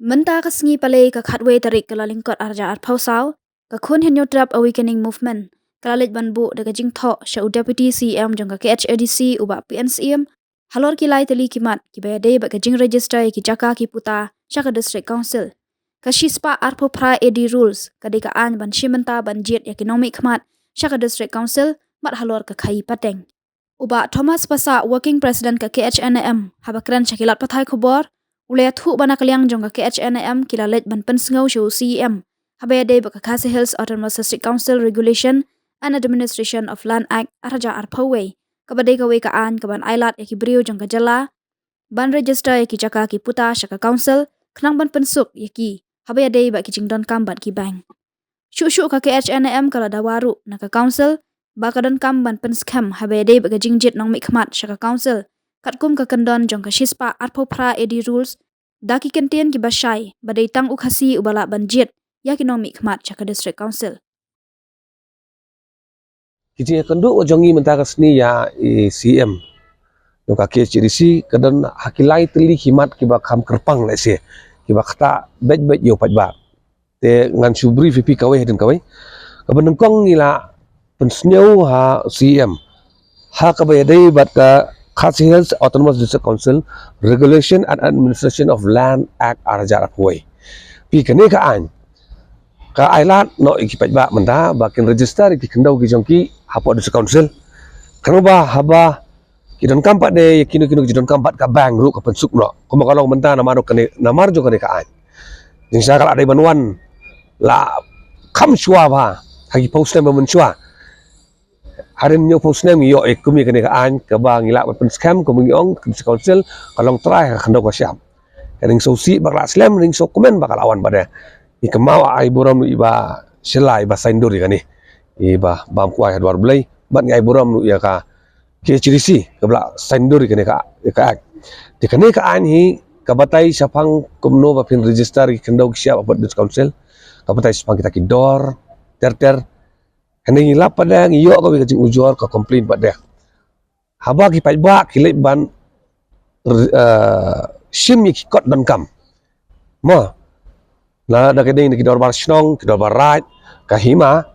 Menta ka sngi pale ka khatwe tarik kala lingkot arja ar phausaw ka khun henyo trap awakening movement kalalit banbu daga jingtho sha deputy CM jong ka KHADC uba PNCM halor kilai tali kimat ki bayade ba ka jing register ki jaka ki puta shaka district council ka shispa arpo pra AD rules ka de ka an ban shimenta ban jet economic khmat shaka district council mat halor ka khai pateng uba Thomas Pasa working president ka KHNM habakran shakilat pathai khobor Ulaya thu bana kaliang jong ka KHNM kilalet ban pensngau show CEM habede baka Khasi Hills Autonomous District Council Regulation and Administration of Land Act araja arpawe kabade ka we ka an ka ban ailat eki brio jong ka jala ban register eki jaka ki puta shaka council khnang ban pensuk yeki habede ba ki jingdon kam ban ki bank shu ka KHNM kala dawaru na ka council bakadon kam ban penskam habede ba ka jingjit nong mikmat shaka council katkum ka kandon jong ka shispa arpo pra edi rules daki kentien ki basai badai tang ukhasi ubala banjit yakinomik khmat chaka district council Kiti kanduk jongi mentaka seni ya CM yung ka KHDC kadan hakilai teli himat kiba kam kerpang lese kiba kata bet yo patba te ngan subri VP kawai hedin kawai kaban kong ngila pensneu ha CM ha kabayadai bat ka Khasi Hills Autonomous District Council Regulation and Administration of Land Act araja apoi pi kene ka an ka ailat no ikipat ba menda bakin register ki kendau ki jongki hapo district council kanu ba haba ki don kampat de kinu ki don kampat ka bang ru ka pensuk no kuma kalau menta namaro kene namar jo kene ka an jing sa kala dai banwan la kam shua ba hagi post na menshua harin nyo post name yo kumi kene ka an ka ba ngila pen scam ko ong council kalong try ka khandau ka siam kaning so si bakla slam ring so komen bakal awan pada ikemau ai buram iba selai ba saindur kani iba bam kuai hadwar blai bat ngai buram ya ka KHDC ka bla saindur kani ka de kani ka an hi ka batai sapang kumno ba pin register ki khandau ki siap abot council ka batai sapang kita ki dor ter kani ngila pada ngiyo ka jing ujor ka complain pada haba ki paiba ki ban sim ki kot dan kam mo na da keding ki dor bar snong ki dor bar right ka hima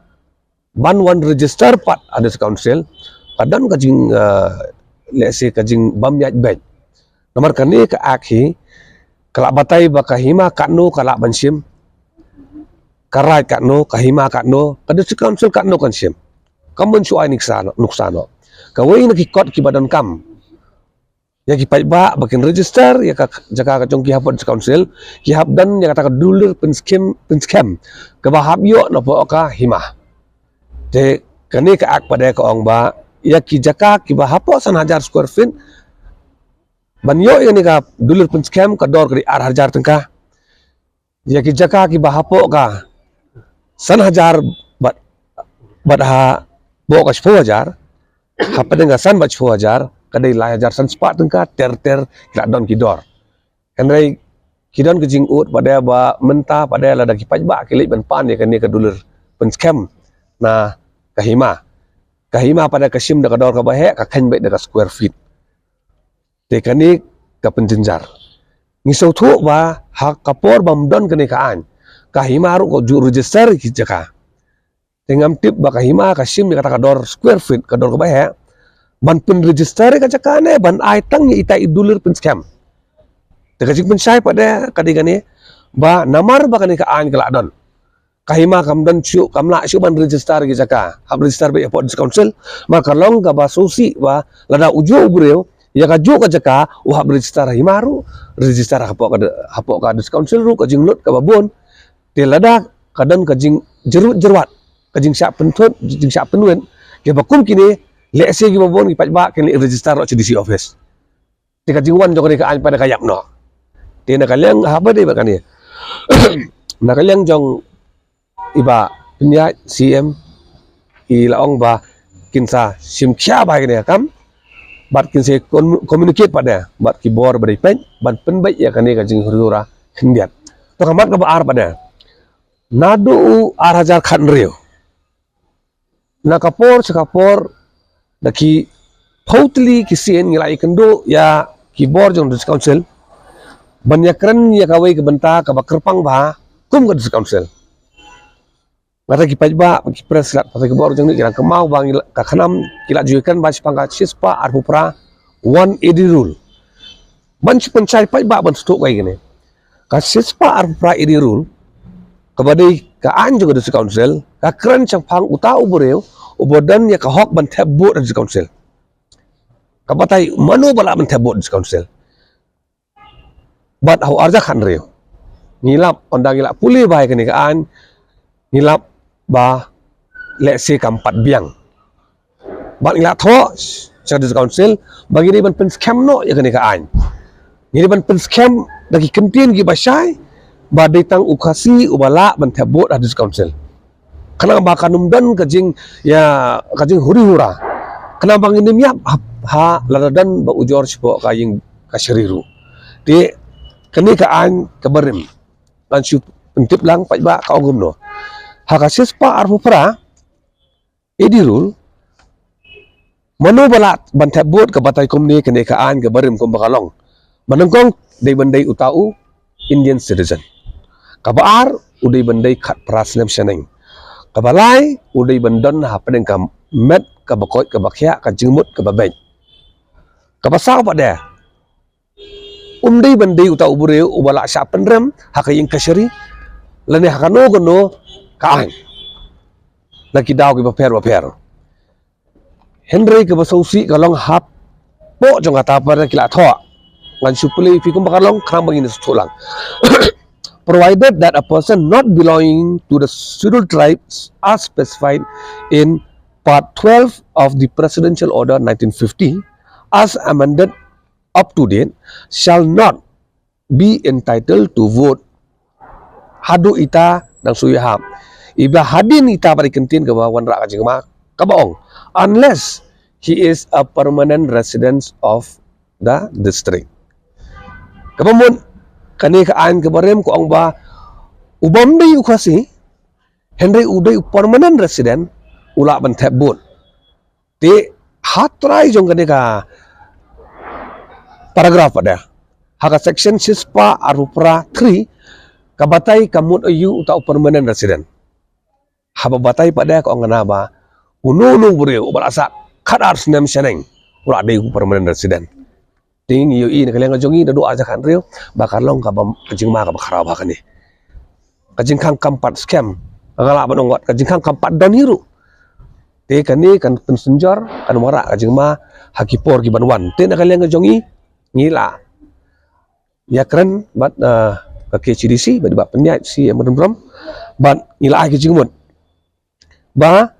ban wan register pat ada council kadang ka jing lese ka jing bam yat bet nomor kani ka akhi kala batai ba ka hima katno kala ban sim karai katno ka hima katno kada council katno kan sim kamun su ai nuksano ka wei na ki kot ki badan kam ya ki paiba bakin register ya ka jaka ka jongki hapot council ki habdan ya kata ka dulur pen scam ka bahab yo no po ka hima de kani ka ak pada ka ong ba ya ki jaka ki bahapo 1,000 square feet ban yo ini ka dulur pen scam ka dor kri 8,000 tengka ya ki jaka ki bahapo ka 1,000 bat ha bo ka 10,000 apa dengan san bat 10,000 kadai lai ajar san spat tengka ter kila don kidor kanai kidon ke jing ut pada ba menta pada la da ki pajba kilik ban pan ya kani ka dulur pen scam na kahima pada kasim da kador ka bahe ka khan bet da square feet te kani ka penjenjar ngisau thu ba hak kapor bam don kani ka an kahima ru ko ju register ki jaka tengam tip ba kahima kasim da kata kador square feet kador ka bahe ban pen register ka jakane ban ai tang ita idulur pen scam te ka jing pen sai pada kadigane ba namar ba kani ka an kala don kahima kamdan chu kamla chu ban register ki jaka hab register be apot council maka long ka ba sosi ba lada ujo ubreo ya ka jo ka jaka u hab register himaru register hapo ka council ru ka jing lot ka babon te lada kadan ka jing jerwat ka jing sya pentot jing sya penuen ke bakum kini lese ki babon ki pajba ke register ro CDC office te ka jing wan jo ka an pada kayak no te na kalyang haba de ba kani na kalyang jong iba punya CM ilaong ba kinsa sim kya ba kini kam bat kinse communicate pada bat kibor badai pen bat penbai ya kani ka jing hurura hindiat to kamat ka ba ar pada nadu ar hajar khan reo na kapor sekapor daki pautli kisien ngilai kendo ya kibor jong council banyak keren ya kawai ke benta ke kerpang bah kum ke council mata ki ba ki preslat pata ki bor jang ni kira kemau bang ka khanam kila juikan ba sipang ka sispa arpupra 180 rule ban pencai ba ban stok kai gini ka sispa arpupra 80 rule kabadai ka an juga di council ka keren chang phang uta ubureu ubodan ya ka hok ban tebot di council ka batai manu bala ban tebot di council bat hau arja khan reu ngilap ondang ngilap pulih bai kani ka an ngilap ba let's say kampat biang bat ngilap tho sa di council bagi ni ban pen scam no ya kani ka an ni ban pen scam dagi kentien gi basai ba datang ukasi ubala ban tebot di council kana ba kanum dan kajing ya kajing huri hura kana bang ini miap ha ladadan ba ujor sipo kaying kaseriru di kani kaan kabarim lansu pentip lang ba ka ogum no hakasis pa arpupra edirul mano balat ban tebot ka batay komni kani kaan kabarim kum bakalong manengkong day banday utau Indian citizen kabaar uday banday khat prasnem seneng kabalai uday bandon ha padeng kam met kabakot kabakya ka jingmut kababay kabasaw pa de bandai uta ubureu ubala sya penrem hakaying kasyari lani hakano gono kaan lagi daw ki baper Henry ke basausi kalong hap po jong ata par kila tho ngan supli fi kum bakalong kram bangin sulang provided that a person not belonging to the scheduled tribes as specified in part 12 of the presidential order 1950 as amended up to date shall not be entitled to vote hadu ita nang suyaham iba hadin ita parikentin ke bawan rak kajing ma kabaong unless he is a permanent resident of the district kapamun kani kaan kebarem ko ang ba ubam day ukasi Henry uday permanent resident ula ban tebot ti hatrai jong kani ka paragraf pada haka section sispa arupra 3 kabatay kamut ayu utau permanent resident haba batay pada ko ngana ba unu bureu balasa khadar snem seneng ula de permanent resident ting yu i kalian ngajongi da doa aja kan reu bakar long ka kajing ma ka bakara ba kani kajing kang kampat scam ngala ba nongot kajing kang kampat dan hiru te kani kan pensenjor kan wara kajing ma hakipor ki banwan te na kalian ngajongi ngila ya keren bat ke CDC badi ba penyat si emdrom bat ngila ki jingmut ba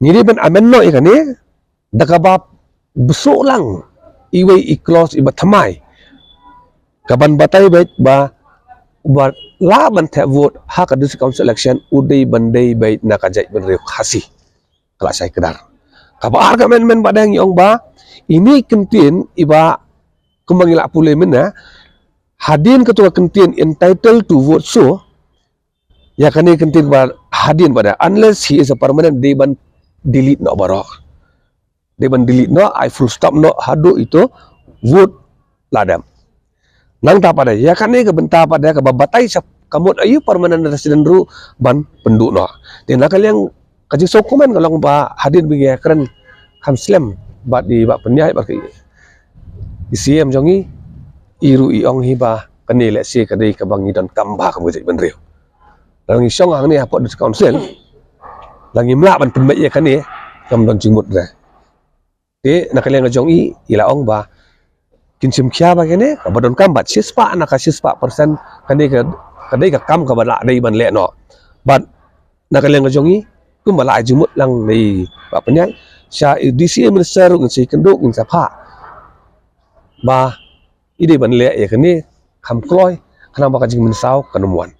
ngiri ban amenno ikani dakabab besok lang iwe iklos iba thamai kaban batay bet ba laban te vote hak dis council election udai bandai bait nakajai benre khasi kala sai kedar kabar ka men badang yong ba ini kentin iba kumangila pule mena hadin ketua kentin entitled to vote so ya kani kentin ba hadin pada unless he is a permanent they ban delete no barok they ban delete no I full stop no hadu itu vote ladam nang ta pada ya kani ke benta pada ke babatay sa kamut ayu permanent resident ru ban penduk no tena kalian kaji sokumen kalau ba hadin bi keren hamslam ba di ba penyai ba ICM jongi iru iong hiba kani le si kadai ka bangi dan kamba ka bujai benreu lang isong ang ni apa di council langi mla ban penbai ya kani kam don jingmut re te nakalian jongi ilaong ba kinsim kya ba kene ka badon kambat sispa na ka sispa persen kani ka kadai ka kam ka bala dai ban le no bat nakalian jongi kumbala jingmut lang nei ba penyai sya DC minister ng si kenduk ng sa pha ba ide ban le ya kani kam kloy kana ba ka jing min saw kanumuan